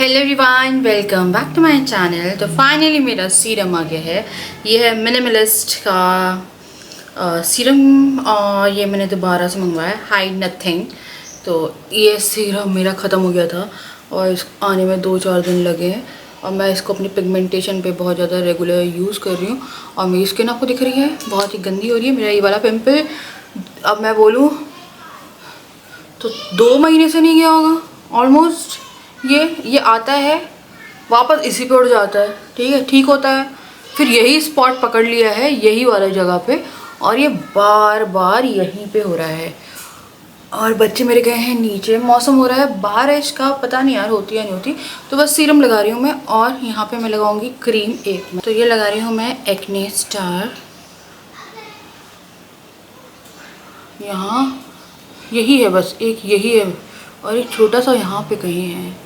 Hello everyone, welcome back to my channel. तो finally मेरा serum आ गया है। ये है मिनिमलिस्ट का सीरम और ये मैंने दोबारा से मंगवाया, हाइड नथिंग। तो ये सीरम मेरा ख़त्म हो गया था और इस आने में 2-4 दिन लगे हैं और मैं इसको अपनी पिगमेंटेशन पे बहुत ज़्यादा रेगुलर यूज़ कर रही हूँ और मेरी स्किन आपको दिख रही है बहुत ही गंदी हो रही है। मेरा ये वाला पिम्पल अब मैं बोलूँ तो 2 महीने से नहीं गया होगा ऑलमोस्ट। ये आता है वापस इसी पे उड़ जाता है, ठीक है, ठीक होता है, फिर यही स्पॉट पकड़ लिया है यही वाला जगह पे और ये बार बार यहीं पे हो रहा है। और बच्चे मेरे गए हैं नीचे, मौसम हो रहा है बारिश का, पता नहीं यार होती या नहीं होती। तो बस सीरम लगा रही हूँ मैं और यहाँ पे मैं लगाऊंगी क्रीम एक में। तो ये लगा रही हूँ मैं एक्ने स्टार, यहाँ यही है, बस एक यही है और एक छोटा सा यहाँ पे कहीं है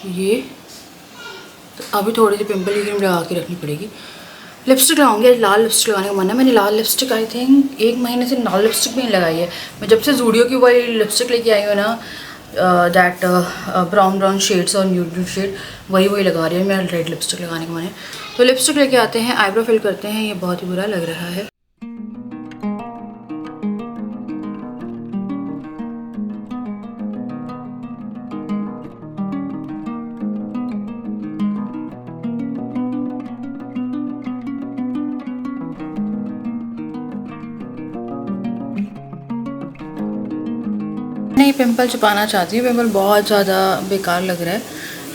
ये। तो अभी थोड़ी सी पिंपल की क्रीम लगा के रखनी पड़ेगी। लिपस्टिक लगाऊंगी, आज लाल लिपस्टिक लगाने का मन है। मैंने लाल लिपस्टिक आई थिंक 1 महीने से लाल लिपस्टिक भी नहीं लगाई है। मैं जब से ज़ूडियो की वही लिपस्टिक लेके आई हूँ ना, दैट ब्राउन शेड्स और न्यूड शेड, वही लगा रही है। मेरा रेड लिपस्टिक लगाने का मन है। तो लिपस्टिक लेके आते हैं, आईब्रो फिल करते हैं। ये बहुत ही बुरा लग रहा है। नहीं, पिंपल छुपाना चाहती हूँ। पिंपल बहुत ज़्यादा बेकार लग रहा है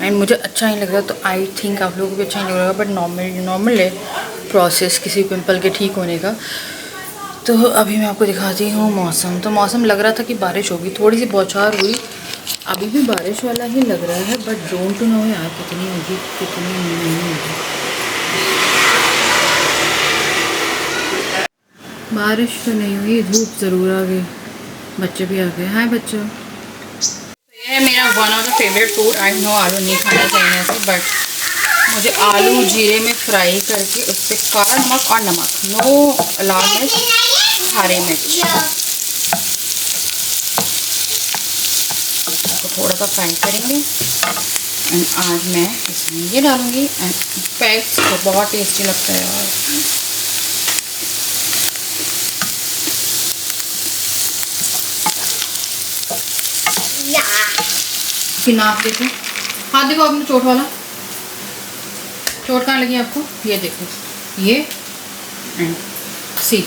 एंड मुझे अच्छा नहीं लग रहा। तो आई थिंक आप लोगों को भी अच्छा नहीं लग रहा, बट नॉर्मल है प्रोसेस किसी पिंपल के ठीक होने का। तो अभी मैं आपको दिखाती हूँ मौसम। तो मौसम लग रहा था कि बारिश होगी, थोड़ी सी बौछार हुई, अभी भी बारिश वाला ही लग रहा है, बट डोंट टू नो यार कितनी होगी कितनी नहीं होगी। बारिश तो नहीं हुई, धूप ज़रूर आ गई, बच्चे भी आ गए। हाय बच्चों। ये है मेरा one of the favourite food. I know आलू नहीं खाना चाहिए ऐसे, बट मुझे आलू जीरे में फ्राई करके उस पर काला नमक और नमक, नो लाल मिर्च, हरी मिर्च, इसको थोड़ा सा फ्राई करेंगे एंड आज मैं इसमें ये डालूँगी एंड पैक्स तो बहुत टेस्टी लगता है यार। नाप देखो, हाथ देखो अपने चोट वाला, चोट कहाँ लगी आपको, ये देखो, ये एंड सी।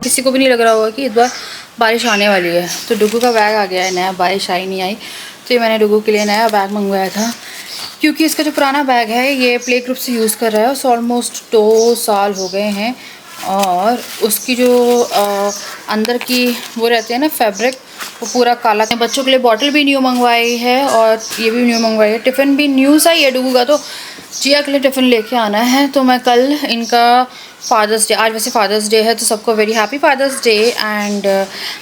किसी को भी नहीं लग रहा होगा कि इस बार बारिश आने वाली है। तो डुगू का बैग आ गया है नया, बारिश आई नहीं आई तो ये मैंने डुगू के लिए नया बैग मंगवाया था, क्योंकि इसका जो पुराना बैग है ये प्ले ग्रुप से यूज़ कर रहा है, उसे ऑलमोस्ट 2 साल हो गए हैं और उसकी जो अंदर की वो रहते हैं ना फैब्रिक, वो पूरा काला। बच्चों के लिए बॉटल भी न्यू मंगवाई है और ये भी न्यू मंगवाई है, टिफ़िन भी न्यू सा ही है डुगू का। तो जिया के लिए टिफ़िन लेके आना है, तो मैं कल इनका फादर्स डे, आज वैसे फादर्स डे है तो सबको very happy father's day. And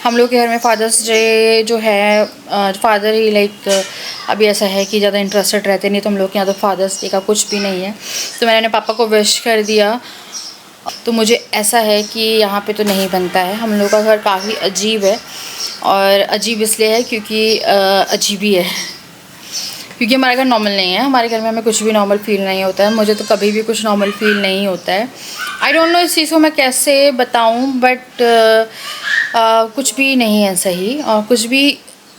हम लोग के घर में फादर्स डे जो है फादर ही लाइक अभी ऐसा है कि ज़्यादा इंटरेस्टेड रहते नहीं, तो हम लोग के यहाँ तो फादर्स डे का कुछ भी नहीं है। तो मैंने अपने पापा को विश कर दिया। तो मुझे ऐसा है कि यहाँ पे तो नहीं बनता है। हम लोग का घर काफ़ी अजीब है और अजीब इसलिए है क्योंकि अजीब ही है, क्योंकि हमारा घर नॉर्मल नहीं है। हमारे घर में हमें कुछ भी नॉर्मल फील नहीं होता है, मुझे तो कभी भी कुछ नॉर्मल फील नहीं होता है। आई डोंट नो इस चीज़ को मैं कैसे बताऊं, बट कुछ भी नहीं है सही, और कुछ भी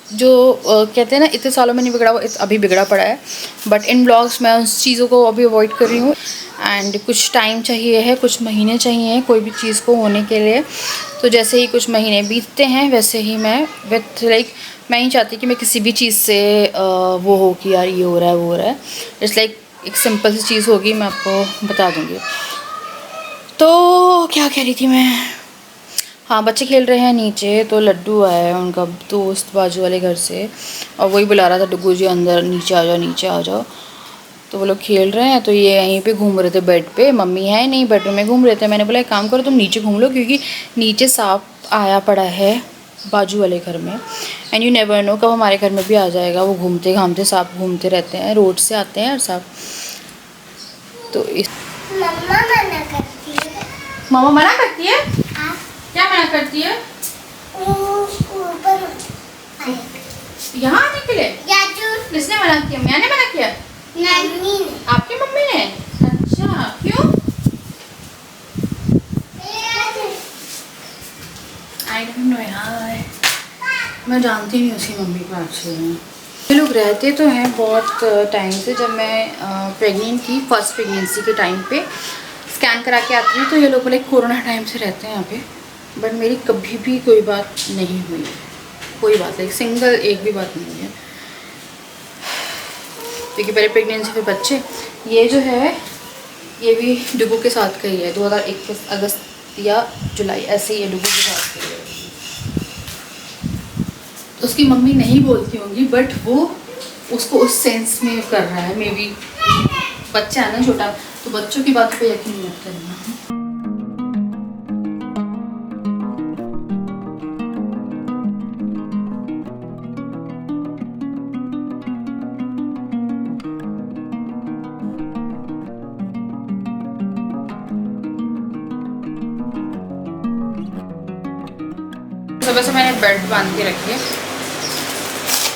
जो कहते हैं ना इतने सालों में नहीं बिगड़ा वो अभी बिगड़ा पड़ा है। बट इन ब्लॉग्स मैं उस चीज़ों को अभी अवॉइड कर रही हूँ एंड कुछ टाइम चाहिए है, कुछ महीने चाहिए कोई भी चीज़ को होने के लिए। तो जैसे ही कुछ महीने बीतते हैं वैसे ही मैं विथ लाइक मैं ही चाहती कि मैं किसी भी चीज़ से वो हो कि यार ये हो रहा है वो हो रहा है। इट्स लाइक एक सिंपल सी चीज़ होगी, मैं आपको बता दूँगी। तो क्या कह रही थी मैं, हाँ बच्चे खेल रहे हैं नीचे। तो लड्डू आया है उनका दोस्त बाजू वाले घर से और वही बुला रहा था डुगू जी अंदर, नीचे आ जाओ नीचे आ जाओ। तो वो लोग खेल रहे हैं, तो ये यहीं पे घूम रहे थे बेड पे, मम्मी है नहीं बेडरूम में घूम रहे थे। मैंने बोला एक काम करो तुम नीचे घूम लो, क्योंकि नीचे सांप आया पड़ा है बाजू वाले घर में एंड यू नेवर नो कब हमारे घर में भी आ जाएगा। वो घूमते घामते सांप घूमते रहते हैं, रोड से आते हैं और सांप। तो इस मम्मा मना करती है। मामा मना करती है? हाँ। क्या मना करती है? ऊपर यहाँ आने के लिए? या जो किसने मना किया? मैंने मना किया? नानी ने। आपकी मम्मी ने? अच्छा, क्यों? आई डोंट नो यार, मैं जानती नहीं उसकी मम्मी को एक्चुअली। ये लोग रहते तो हैं बहुत टाइम से। जब मैं प्रेग्नेंट थी, फर्स्ट प्रेगनेंसी के टाइम पे स्कैन करा के आती थी, तो ये लोग बोले कोरोना टाइम से रहते हैं यहाँ पे। बट मेरी कभी भी कोई बात नहीं हुई है, कोई बात नहीं, सिंगल एक भी बात नहीं हुई है। क्योंकि पहले प्रेगनेंसी फिर बच्चे। ये जो है ये भी डुगू के साथ का ही है, 2021 अगस्त या जुलाई ऐसे ही है, डुगू के साथ का ही है। उसकी मम्मी नहीं बोलती होंगी, बट वो उसको उस सेंस में कर रहा है। मे बी बच्चा है ना छोटा, तो बच्चों की बात पे यकीन मत करना। सुबह से मैंने बेल्ट बांध के रखी है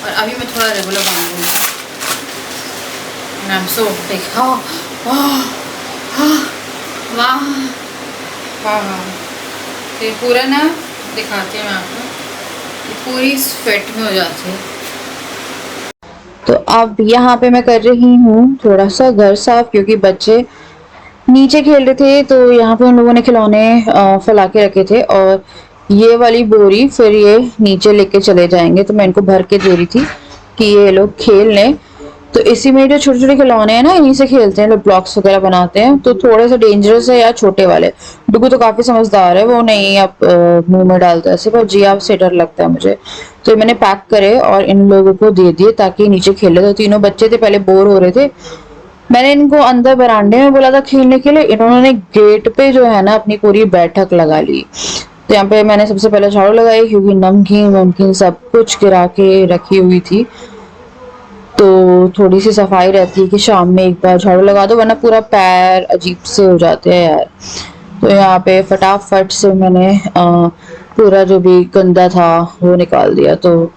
और अभी मैं थोड़ा रेगुलर बांधूंगी। आई एम सो देखा वाह वाह वाह। तो ये पूरा ना दिखाती हूँ मैं आपको, ये पूरी स्वेट में हो जाती है। तो अब यहाँ पे मैं कर रही हूँ थोड़ा सा घर साफ, क्योंकि बच्चे नीचे खेल रहे थे, तो यहाँ पे उन लोगों ने खिलौने फैला के रखे थे और ये वाली बोरी फिर ये नीचे लेके चले जाएंगे। तो मैं इनको भर के दे रही थी कि ये लोग खेल लें। तो इसी में जो छोटे छोटे खिलौने हैं ना, इन्हीं से खेलते हैं लोग, ब्लॉक्स वगैरह बनाते हैं। तो थोड़े से डेंजरस है यार छोटे वाले। डुगू तो काफी समझदार है, वो नहीं अब मुंह में डालता है सिर्फ, जिया से डर लगता है मुझे। तो ये मैंने पैक करे और इन लोगों को दे दिए ताकि नीचे खेले। तो तीनों बच्चे थे, पहले बोर हो रहे थे, मैंने इनको अंदर बरामदे में बोला था खेलने के लिए, इन्होंने गेट पे जो है ना अपनी पूरी बैठक लगा ली। तो यहाँ पे मैंने सबसे पहले झाड़ू लगाई, क्योंकि नमकीन वमकीन सब कुछ गिरा के रखी हुई थी। तो थोड़ी सी सफाई रहती है कि शाम में एक बार झाड़ू लगा दो, वरना पूरा पैर अजीब से हो जाते हैं यार। तो यहाँ पे फटाफट से मैंने पूरा जो भी गंदा था वो निकाल दिया। तो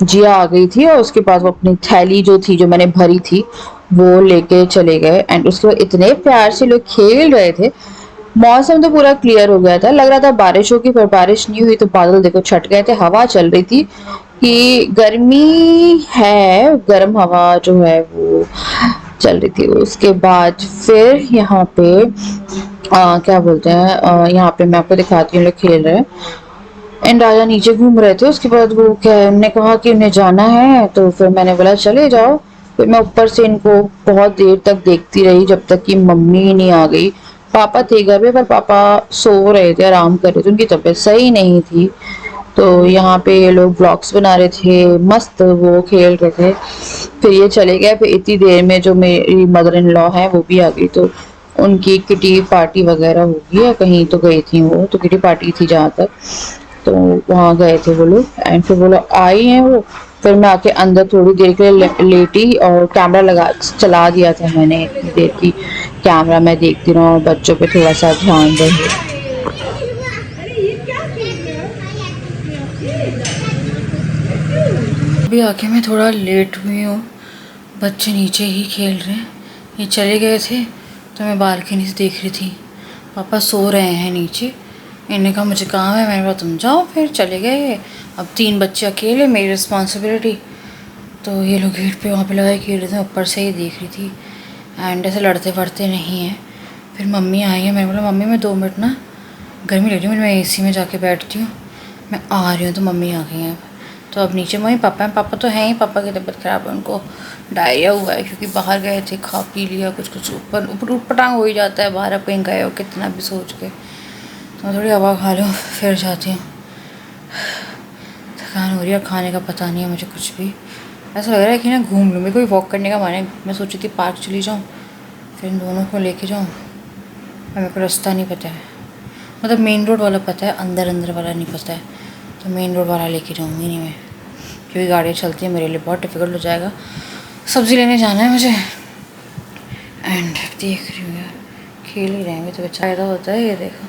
जिया आ गई थी और उसके बाद वो अपनी थैली जो थी, जो मैंने भरी थी, वो लेके चले गए। एंड उसके बाद इतने प्यार से लोग खेल रहे थे। मौसम तो पूरा क्लियर हो गया था, लग रहा था बारिश होगी, पर बारिश नहीं हुई। तो बादल देखो छट गए थे, हवा चल रही थी कि गर्मी है, गर्म हवा जो है वो चल रही थी। उसके बाद फिर यहाँ पे क्या बोलते हैं, यहाँ पे मैं आपको दिखाती हूँ लोग खेल रहे हैं। एंड राजा नीचे घूम रहे थे। उसके बाद वो क्या है, उन्होंने कहा कि उन्हें जाना है, तो फिर मैंने बोला चले जाओ। फिर मैं ऊपर से इनको बहुत देर तक देखती रही, जब तक कि मम्मी नहीं आ गई। पापा थे घर पे, पर पापा सो रहे थे, आराम कर रहे थे, उनकी तबीयत सही नहीं थी। तो यहाँ पे ये लोग ब्लॉग्स बना रहे थे, मस्त वो खेल रहे थे। फिर ये चले गए। फिर इतनी देर में जो मेरी मदर इन लॉ है वो भी आ गई। तो उनकी किटी पार्टी वगैरह होगी या कहीं तो गई थी वो, तो किटी पार्टी थी जहाँ तक, तो वहाँ गए थे वो लोग। एंड फिर वो लोग आई हैं वो। फिर मैं आके अंदर थोड़ी देर के लिए लेटी और कैमरा लगा चला दिया था मैंने, इतनी देर की कैमरा मैं देखती रहूँ और बच्चों पे थोड़ा सा ध्यान रहे। अभी आके मैं थोड़ा लेट हुई हूँ, बच्चे नीचे ही खेल रहे हैं। ये चले गए थे तो मैं बालकनी से देख रही थी, पापा सो रहे हैं नीचे। इन्होंने कहा मुझे काम है, मैंने कहा तुम जाओ। फिर चले गए। अब 3 बच्चे अकेले, मेरी रिस्पॉन्सिबिलिटी। तो ये लोग गेट पे वहाँ पे लगा खेल रहे थे, ऊपर से ही देख रही थी। एंड ऐसे लड़ते पड़ते नहीं हैं। फिर मम्मी आई है, मैंने बोला मम्मी मैं 2 मिनट ना गर्मी लग रही है, मैं एसी में जाके बैठती हूँ, मैं आ रही हूँ। तो मम्मी आ गई हैं। तो अब नीचे मम्मी पापा हैं, पापा तो हैं ही, पापा की तबीयत ख़राब है, उनको डायरिया हुआ है क्योंकि बाहर गए थे, खा पी लिया कुछ ऊपर पटांग हो ही जाता है बाहर, अब कहीं गए हो कितना भी सोच के। तो मैं थोड़ी हवा खा लूँ फिर जाती हूँ। थकान हो रही है, खाने का पता नहीं है मुझे कुछ भी। ऐसा लग रहा है कि ना घूम लूँ, मेरे को भी वॉक करने का मन है। मैं सोची थी पार्क चली जाऊँ, फिर इन दोनों को लेके जाऊँ। और मेरे को रास्ता नहीं पता है, मतलब मेन रोड वाला पता है, अंदर वाला नहीं पता है। तो मेन रोड वाला लेके जाऊँगी नहीं मैं, क्योंकि गाड़ियाँ चलती हैं, मेरे लिए बहुत डिफ़िकल्ट हो जाएगा। सब्ज़ी लेने जाना है मुझे। एंड देख रही हूँ यार, खेल ही रहे हैं, तो बच्चा फायदा होता है। ये देखो,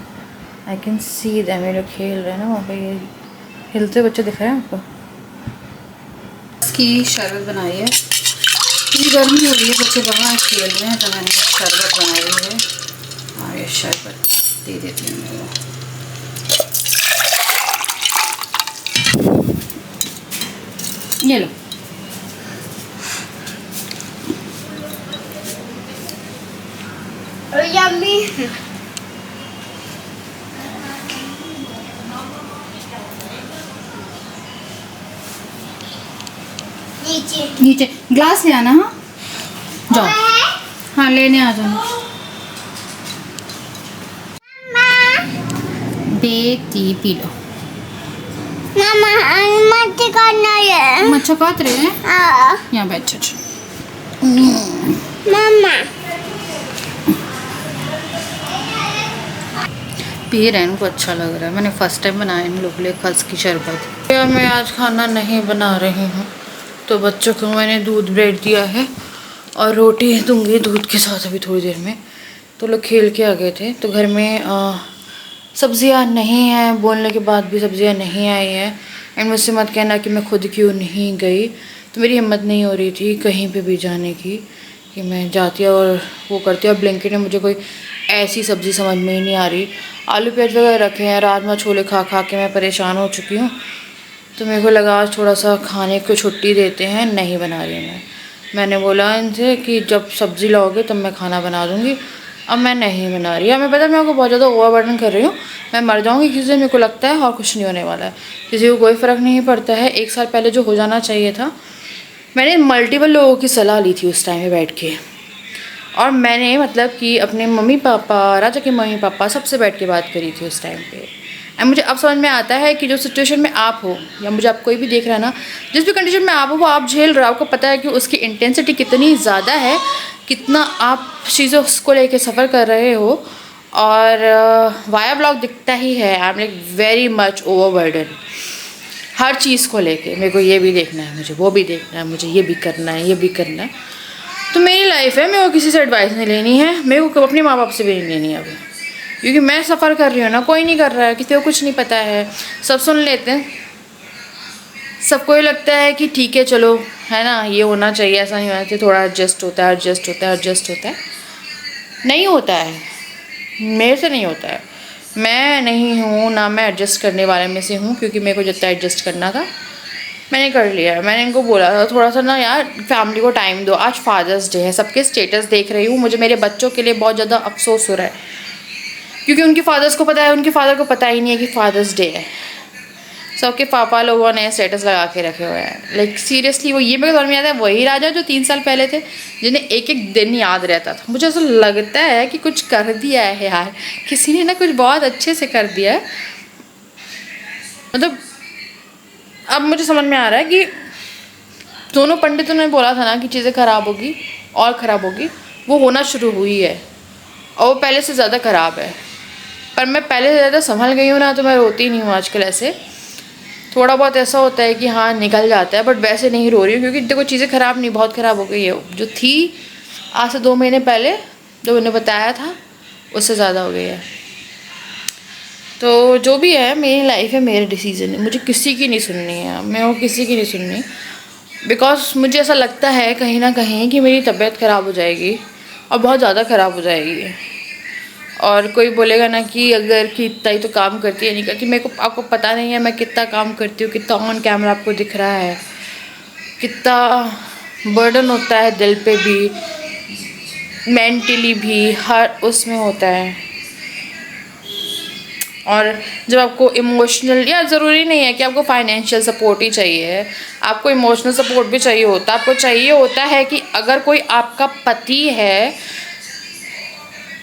आई कैन सी दैम, ये लोग खेल रहे हैं ना वहाँ पे, ये हिलते बच्चे दिख रहे हैं आपको। इसकी शरबत बनाई है, इतनी गर्मी हो रही है, बच्चे बाहर खेल रहे हैं, तो मैंने शरबत बनाई है। और ये शरबत दे देती हूँ मैं। ये लो, यम्मी। नीचे नीचे ग्लास ले आना। हाँ जाओ, हाँ लेने आ जाना। बेटी पी लो। मामा मत करना ये। मच्छर काट रहे हैं, हाँ यहाँ बैठ जा। मामा पी रहे हैं, उनको अच्छा लग रहा है। मैंने फर्स्ट टाइम बनाया इन लोगों के लिए खस की शरबत। या मैं आज खाना नहीं बना रही हूँ, तो बच्चों को मैंने दूध ब्रेड दिया है और रोटी दूंगी दूध के साथ अभी थोड़ी देर में। तो लोग खेल के आ गए थे, तो घर में सब्जियां नहीं हैं, बोलने के बाद भी सब्जियां नहीं आई हैं। एंड मुझसे मत कहना कि मैं खुद क्यों नहीं गई, तो मेरी हिम्मत नहीं हो रही थी कहीं पे भी जाने की कि मैं जाती और वो करती। और ब्लिंकिट में मुझे कोई ऐसी सब्ज़ी समझ में ही नहीं आ रही। आलू प्याज वगैरह रखे हैं, राजमा छोले खा खा के मैं परेशान हो चुकी हूँ, तो मेरे को लगा आज थोड़ा सा खाने को छुट्टी देते हैं, नहीं बना रही मैंने बोला इनसे कि जब सब्ज़ी लाओगे तब मैं खाना बना दूँगी, अब मैं नहीं बना रही। हमें पता है मैं आपको बहुत ज़्यादा ओवरबर्डन कर रही हूँ, मैं मर जाऊँगी किसी दिन, मेरे को लगता है, और कुछ नहीं होने वाला है, किसी को कोई फ़र्क नहीं पड़ता है। 1 साल पहले जो हो जाना चाहिए था, मैंने मल्टीपल लोगों की सलाह ली थी उस टाइम में बैठ के, और मैंने मतलब कि अपने मम्मी पापा, राजा के मम्मी पापा, सबसे बैठ के बात करी थी उस टाइम पे। एंड मुझे अब समझ में आता है कि जो सिचुएशन में आप हो, या मुझे आप कोई भी देख रहा है ना, जिस भी कंडीशन में आप हो वो आप झेल रहे हो, आपको पता है कि उसकी इंटेंसिटी कितनी ज़्यादा है, कितना आप चीज़ों को लेके सफ़र कर रहे हो। और वाया ब्लॉग दिखता ही है, I am like very much overburden हर चीज़ को लेके। मेरे को ये भी देखना है, मुझे वो भी देखना है, मुझे ये भी करना है, ये भी करना है। तो मेरी लाइफ है, मेरे को किसी से एडवाइस नहीं लेनी है, मेरे को अपने माँ बाप से भी नहीं लेनी है अभी, क्योंकि मैं सफ़र कर रही हूँ ना, कोई नहीं कर रहा है, किसी को कुछ नहीं पता है, सब सुन लेते हैं, सबको ये लगता है कि ठीक है चलो, है ना, ये होना चाहिए, ऐसा नहीं होना चाहिए, थोड़ा एडजस्ट होता है, एडजस्ट होता है, एडजस्ट होता है। नहीं होता है, मेरे से नहीं होता है, मैं नहीं हूँ ना, मैं एडजस्ट करने वाले में से हूँ, क्योंकि मेरे को जितना एडजस्ट करना था मैंने कर लिया। मैंने इनको बोला था थोड़ा सा ना यार फैमिली को टाइम दो, आज फादर्स डे है, सबके स्टेटस देख रही हूँ, मुझे मेरे बच्चों के लिए बहुत ज़्यादा अफसोस हो रहा है, क्योंकि उनके फादर्स को पता है, उनके फादर को पता ही नहीं है कि फादर्स डे है। सबके पापा लोगों ने स्टेटस लगा के रखे हुए हैं, लाइक सीरियसली। वो ये मेरे समझ में आता है, वही राजा जो 3 साल पहले थे, जिन्हें एक एक दिन याद रहता था। मुझे ऐसा लगता है कि कुछ कर दिया है यार, किसी ने ना कुछ बहुत अच्छे से कर दिया है। मतलब अब मुझे समझ में आ रहा है कि दोनों पंडितों ने बोला था ना कि चीज़ें ख़राब होगी और ख़राब होगी, वो होना शुरू हुई है, और वो पहले से ज़्यादा ख़राब है। पर मैं पहले से ज़्यादा संभल गई हूँ ना, तो मैं रोती नहीं हूँ आजकल। ऐसे थोड़ा बहुत ऐसा होता है कि हाँ निकल जाता है, बट वैसे नहीं रो रही हूँ, क्योंकि देखो चीज़ें ख़राब नहीं, बहुत ख़राब हो गई है। जो थी आज से 2 महीने पहले जो उन्हें बताया था, उससे ज़्यादा हो गई है। तो जो भी है, मेरी लाइफ है, मेरे डिसीजन है, मुझे किसी की नहीं सुननी है, मैं वो किसी की नहीं सुननी, बिकॉज मुझे ऐसा लगता है कहीं ना कहीं कि मेरी तबीयत ख़राब हो जाएगी, और बहुत ज़्यादा ख़राब हो जाएगी। और कोई बोलेगा ना कि अगर कि इतना ही तो काम करती है, नहीं करती, मेरे को आपको पता नहीं है मैं कितना काम करती हूँ, कितना ऑन कैमरा आपको दिख रहा है, कितना बर्डन होता है दिल पे भी, मेंटली भी, हर उसमें होता है। और जब आपको इमोशनल, या ज़रूरी नहीं है कि आपको फाइनेंशियल सपोर्ट ही चाहिए, आपको इमोशनल सपोर्ट भी चाहिए होता है। आपको चाहिए होता है कि अगर कोई आपका पति है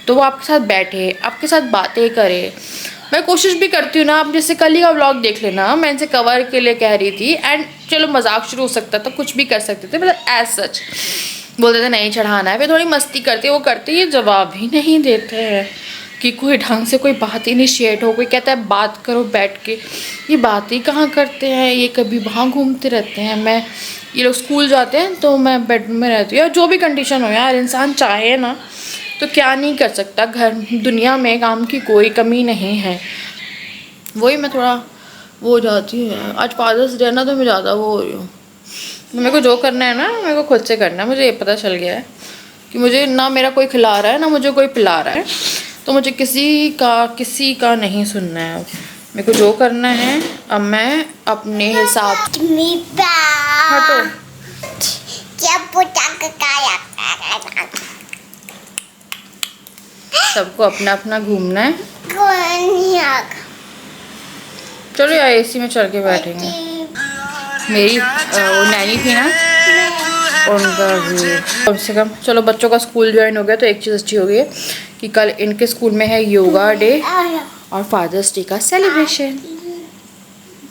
तो वो आपके साथ बैठे, आपके साथ बातें करे। मैं कोशिश भी करती हूँ ना, आप जैसे कल ही का व्लॉग देख लेना, मैं इनसे कवर के लिए कह रही थी, एंड चलो मजाक शुरू हो सकता था, कुछ भी कर सकते थे, मतलब एज सच बोलते थे नहीं चढ़ाना है, फिर थोड़ी मस्ती करते, वो करते, ये जवाब ही नहीं देते हैं कि कोई ढंग से कोई बात इनिशिएट हो। कोई कहता है बात करो बैठ के, ये बात ही कहाँ करते हैं, ये कभी वहाँ घूमते रहते हैं। मैं ये लोग स्कूल जाते हैं तो मैं बेडरूम में रहती हूँ, या जो भी कंडीशन हो यार, इंसान चाहे ना तो क्या नहीं कर सकता। घर दुनिया में काम की कोई कमी नहीं है। वही मैं थोड़ा वो हो जाती है। आज फादर्स डे ना, तो मैं ज़्यादा वो हो रही हूँ। मेरे को जो करना है ना, मेरे को खुद से करना है। मुझे ये पता चल गया है कि मुझे ना मेरा कोई खिला रहा है ना मुझे कोई पिला रहा है, तो मुझे किसी का नहीं सुनना है। मेरे को जो करना है अब मैं अपने हिसाब। हटो। क्या पूछा काया सबको अपना अपना घूमना है। कौन चलो यार एसी में चल के बैठेंगे। मेरी वो नैनी थी ना, उनका भी कम से कम। चलो बच्चों का स्कूल ज्वाइन हो गया तो एक चीज़ अच्छी हो गई है कि कल इनके स्कूल में है योगा डे और फादर्स डे का सेलिब्रेशन।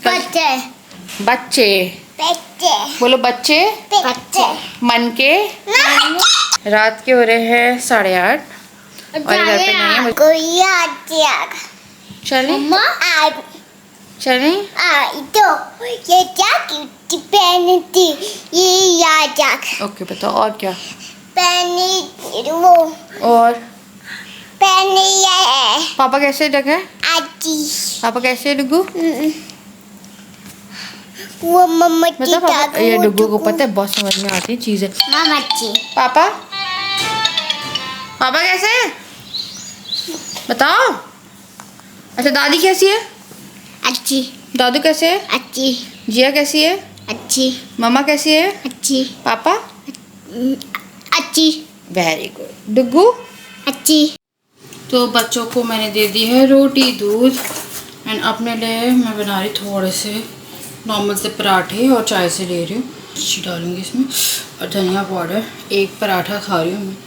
बच्चे बच्चे बच्चे बोलो, बच्चे बच्चे मन के। रात के हो रहे हैं 8:30 और घर पे नहीं है। कोई आजा चले आज चले। तो ये क्या क्यूटी पहनती ये आजा ओके बताओ और क्या। पहनी वो और पहनी है पापा कैसे लगे? आजी पापा कैसे डुगू? वो मम्मा की मतलब पापा ये डुगू को पता है बहुत समझ में आती है चीजें। मम्मा जी पापा पापा कैसे हैं बताओ। अच्छा दादी कैसी है? अच्छी दादू कैसे है? अच्छी जिया कैसी है? अच्छी मम्मा कैसी है? अच्छी पापा अच्छी वेरी गुड। डुगू अच्छी। तो बच्चों को मैंने दे दी है रोटी दूध एंड अपने लिए मैं बना रही थोड़े से नॉर्मल से पराठे और चाय से ले रही हूँ। मिर्ची डालूंगी इसमें और धनिया पाउडर। एक पराठा खा रही हूँ मैं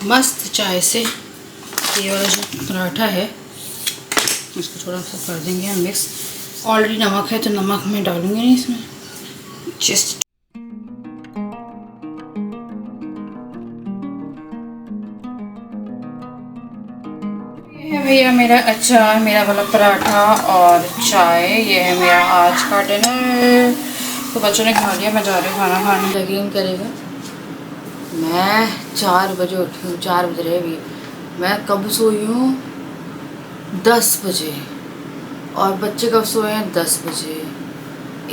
मस्त चाय से। ये वाला जो पराठा है इसको थोड़ा सा कर देंगे हम मिक्स। ऑलरेडी नमक है तो नमक मैं डालूंगी नहीं इसमें। जस्ट ये है भैया मेरा अचार, मेरा वाला पराठा और चाय। ये है मेरा आज का डिनर। तो बच्चों ने खा लिया, मैं जा रही हूँ खाना खाने। यकीन करेगा मैं 4 बजे उठी हूँ। 4 बज रहे भी। मैं कब सोई हूँ 10 बजे और बच्चे कब सोए हैं 10 बजे।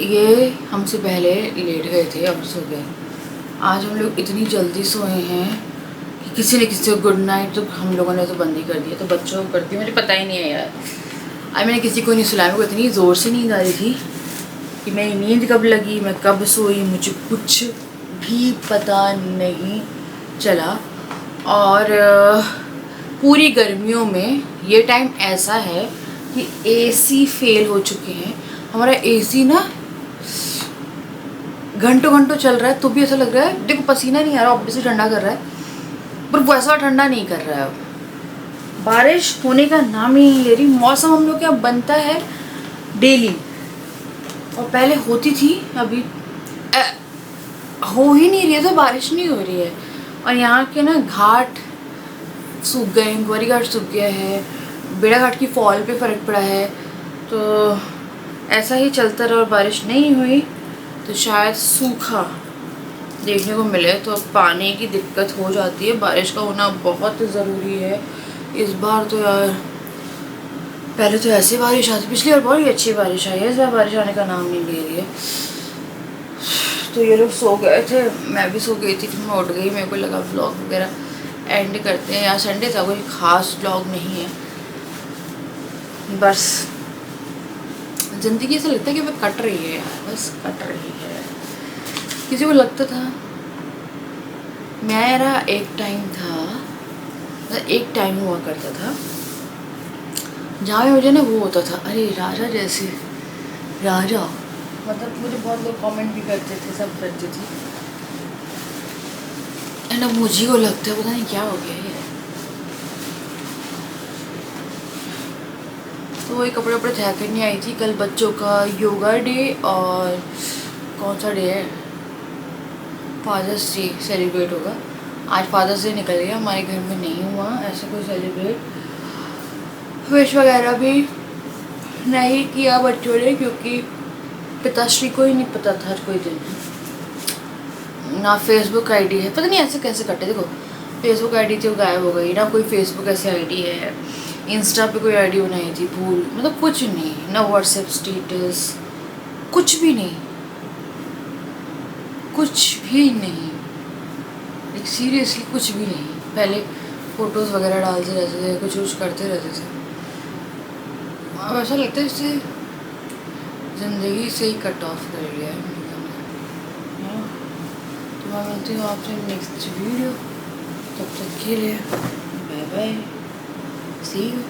ये हमसे पहले लेट गए थे और सो गए। आज हम लोग इतनी जल्दी सोए हैं कि किसी ने किसी को गुड नाइट तो हम लोगों ने तो बंद ही कर दिया। तो बच्चों को करती मुझे पता ही नहीं है यार। आज मैंने किसी को नहीं सुलाया। मेरे को इतनी ज़ोर से नींद आ रही थी कि मेरी नींद कब लगी मैं कब सोई मुझे कुछ भी पता नहीं चला। और पूरी गर्मियों में ये टाइम ऐसा है कि एसी फेल हो चुके हैं। हमारा एसी ना घंटों घंटों चल रहा है तो भी ऐसा लग रहा है, देखो पसीना नहीं आ रहा, ऑब्वियसली ठंडा कर रहा है पर वैसा ठंडा नहीं कर रहा है। अब बारिश होने का नाम ही नहीं ले रही। मौसम हम लोग क्या बनता है डेली और पहले होती थी, अभी हो ही नहीं रही है। तो बारिश नहीं हो रही है और यहाँ के ना घाट सूख गए, ग्वारी घाट सूख गया है, बेड़ा घाट की फॉल पे फ़र्क पड़ा है। तो ऐसा ही चलता रहा और बारिश नहीं हुई तो शायद सूखा देखने को मिले। तो पानी की दिक्कत हो जाती है। बारिश का होना बहुत ज़रूरी है इस बार। तो यार पहले तो ऐसी बारिश आती, पिछली बार बहुत ही अच्छी बारिश आई है, इस बार बारिश आने का नाम नहीं ले रही है। तो ये लोग सो गए थे, मैं भी सो गई थी, फिर मैं उठ गई। मेरे को लगा व्लॉग वगैरह एंड करते हैं। यार संडे था, कोई ख़ास व्लॉग नहीं है, बस ज़िंदगी ऐसा लगता है कि वह कट रही है यार, बस कट रही है। किसी को लगता था मेरा एक टाइम था, एक टाइम हुआ करता था जहाँ पे मुझे ना वो होता था, अरे राजा जैसे राजा, मतलब मुझे बहुत लोग कमेंट भी करते थे, सब करते थे। एंड अब मुझे को लगता है पता नहीं क्या हो गया ये। तो वही कपड़े वपड़े धो करनी आई थी। कल बच्चों का योगा डे और कौन सा डे है, फादर्स डे सेलिब्रेट होगा। आज फादर्स डे निकल गया, हमारे घर में नहीं हुआ ऐसा कोई सेलिब्रेट। विश वगैरह भी नहीं किया बच्चों ने क्योंकि पिताश्री को ही नहीं पता था कोई दिन है ना। फेसबुक आईडी है, पता नहीं ऐसे कैसे कटे। देखो फेसबुक आईडी थी वो गायब हो गई ना, कोई फेसबुक ऐसी आईडी है, इंस्टा पे कोई आईडी बनाई थी भूल, मतलब कुछ नहीं, ना व्हाट्सएप स्टेटस, कुछ भी नहीं, कुछ भी नहीं, लाइक सीरियसली कुछ भी नहीं। पहले फोटोज़ वगैरह डालते रहते थे, कुछ करते रहते थे। अब ऐसा लगता है इससे ज़िंदगी से ही कट ऑफ कर लिया है मेरे को। तो मैं मिलती हूँ आपसे नेक्स्ट वीडियो, तब तक के लिए बाय बाय, सी यू।